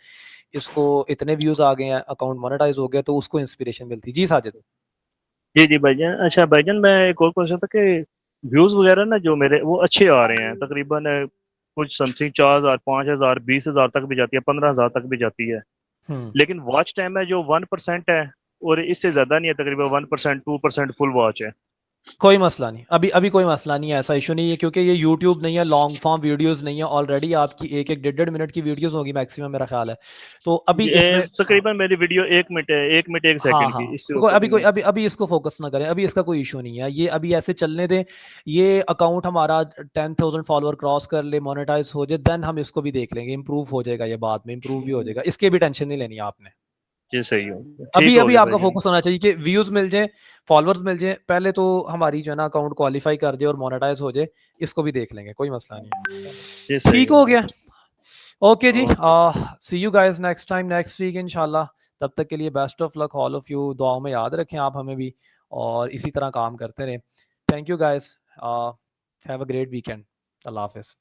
इसको इतने व्यूज़ आ गए हैं, अकाउंट मोनेटाइज हो गया, तो उसको इंस्पिरेशन मिलती है। जी साजिद। जी भाईजान। अच्छा भाईजान, मैं एक और क्वेश्चन था कि व्यूज वगैरह ना जो मेरे वो अच्छे आ रहे हैं, तकरीबन कुछ समथिंग 4,000, 5,000, 20,000 तक भी जाती है, 15,000 तक भी जाती है, लेकिन वॉच टाइम है जो 1% है और इससे ज्यादा नहीं है, तकरीबन 1%, 2% फुल वॉच है। कोई मसला नहीं, अभी कोई मसला नहीं है, ऐसा इशू नहीं है, क्योंकि ये यूट्यूब नहीं है, लॉन्ग फॉर्म वीडियोस नहीं है, ऑलरेडी आपकी 1-1, 1.5 मिनट की वीडियोस होगी मैक्सिमम मेरा ख्याल है, तो अभी इसमें तकरीबन मेरी वीडियो 1 मिनट है, 1 मिनट 1 हाँ सेकंड हाँ, की, इससे कोई अभी इसको फोकस ना करें, अभी इसका कोई इशू नहीं है, ये अभी ऐसे चलने दें। ये अकाउंट हमारा 10,000 फॉलोअर क्रॉस कर ले, मोनेटाइज हो जाए, देन हम इसको भी देख लेंगे, इंप्रूव हो जाएगा, ये बाद में इंप्रूव भी हो जाएगा, इसके भी टेंशन नहीं लेनी है आपने। जी सही हो, अभी आपका फोकस होना चाहिए कि व्यूज मिल जाए, फॉलोअर्स मिल जाए, पहले तो हमारी जो है ना अकाउंट क्वालिफाई कर जाए और मोनेटाइज हो जाए, इसको भी देख लेंगे, कोई मसला नहीं। ठीक हो गया, ओके जी, see you guys next time next week इंशाल्लाह। तब तक के लिए best of luck all of you, दुआओं में याद रखें आप हमें भी, और इसी तरह काम करते रहें। Thank you guys, have a great weekend, अल्लाह हाफिज़।